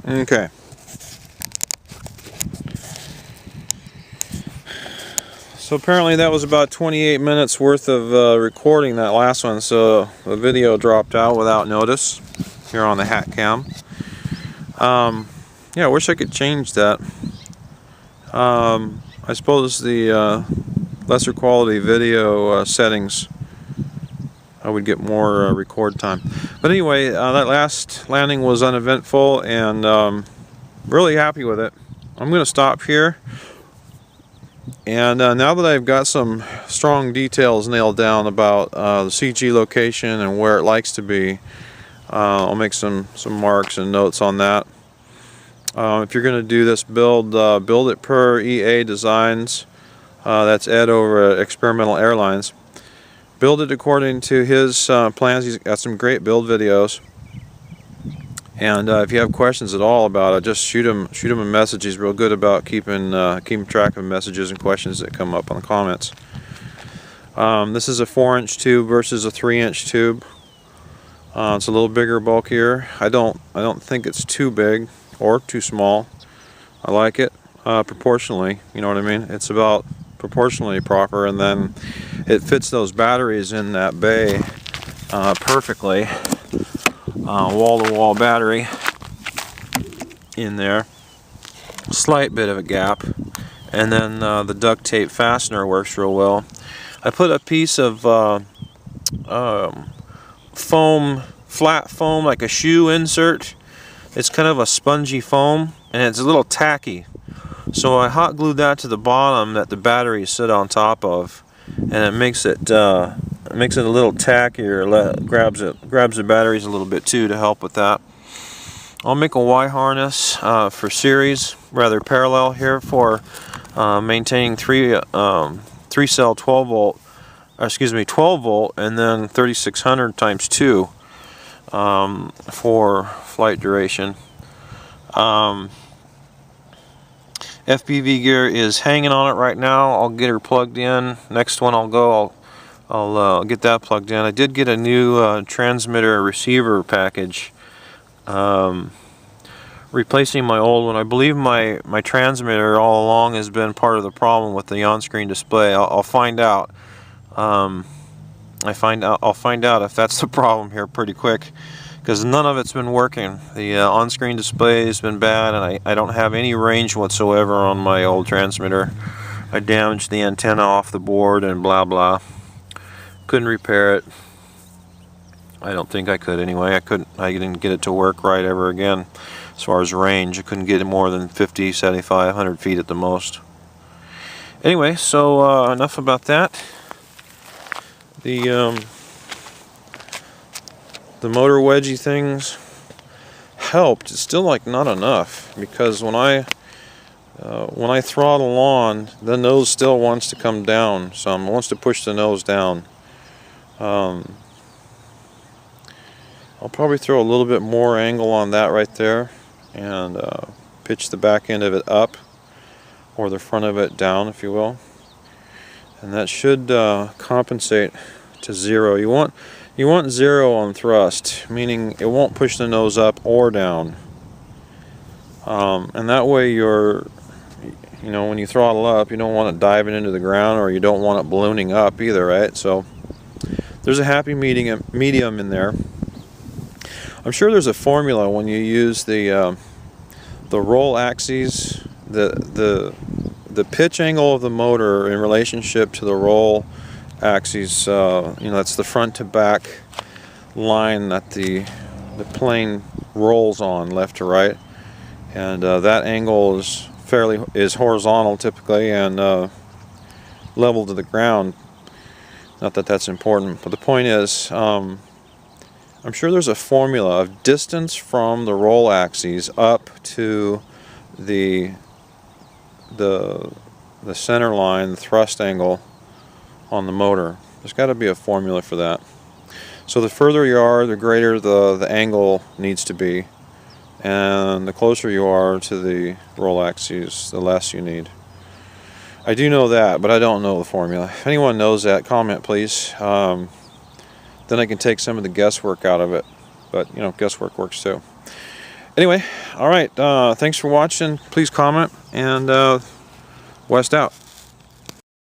Okay. So apparently that was about 28 minutes worth of recording, that last one, so the video dropped out without notice here on the Hat Cam. Yeah, I wish I could change that. I suppose the lesser quality video settings, I would get more record time. But anyway, that last landing was uneventful, and really happy with it. I'm going to stop here. And now that I've got some strong details nailed down about the CG location and where it likes to be, I'll make some marks and notes on that. If you're going to do this build, build it per EA Designs. That's Ed over at Experimental Airlines. Build it according to his plans. He's got some great build videos. And if you have questions at all about it, just shoot him a message. He's real good about keeping track of messages and questions that come up on the comments. This is a 4-inch tube versus a 3-inch tube. It's a little bigger, bulkier. I don't think it's too big or too small. I like it proportionally. You know what I mean? It's about proportionally proper, and then it fits those batteries in that bay perfectly. Wall-to-wall battery in there, slight bit of a gap, and then the duct tape fastener works real well. I put a piece of foam, flat foam, like a shoe insert. It's kind of a spongy foam, and it's a little tacky, so I hot glued that to the bottom that the batteries sit on top of, and it makes it a little tackier, grabs the batteries a little bit too to help with that. I'll make a Y harness for series, rather parallel here, for maintaining 3-cell 12 volt, and then 3600 times 2 for flight duration. FPV gear is hanging on it right now. I'll get her plugged in. Next one I'll get that plugged in. I did get a new transmitter receiver package, replacing my old one. I believe my transmitter all along has been part of the problem with the on-screen display. I'll find out. I'll find out if that's the problem here pretty quick, because none of it's been working. The on-screen display has been bad, and I don't have any range whatsoever on my old transmitter. I damaged the antenna off the board and blah blah. Couldn't repair it. I don't think I could anyway. I didn't get it to work right ever again. As far as range, I couldn't get it more than 50, 75, 100 feet at the most. Anyway, so enough about that. The motor wedgie things helped. It's still like not enough, because when I throttle on, the nose still wants to come down some. It wants to push the nose down. I'll probably throw a little bit more angle on that right there, and pitch the back end of it up, or the front of it down, if you will, and that should compensate to 0. You want 0 on thrust, meaning it won't push the nose up or down, and that way when you throttle up, you don't want it diving into the ground, or you don't want it ballooning up either, right? So there's a happy medium in there. I'm sure there's a formula when you use the roll axes, the pitch angle of the motor in relationship to the roll axes. That's the front to back line that the plane rolls on, left to right, and that angle is horizontal typically, and level to the ground. Not that that's important, but the point is, I'm sure there's a formula of distance from the roll axes up to the center line, the thrust angle on the motor. There's got to be a formula for that. So the further you are, the greater the angle needs to be, and the closer you are to the roll axes, the less you need. I do know that, but I don't know the formula. If anyone knows that, comment please. Then I can take some of the guesswork out of it. But guesswork works too. Anyway, Alright, thanks for watching. Please comment, and West out.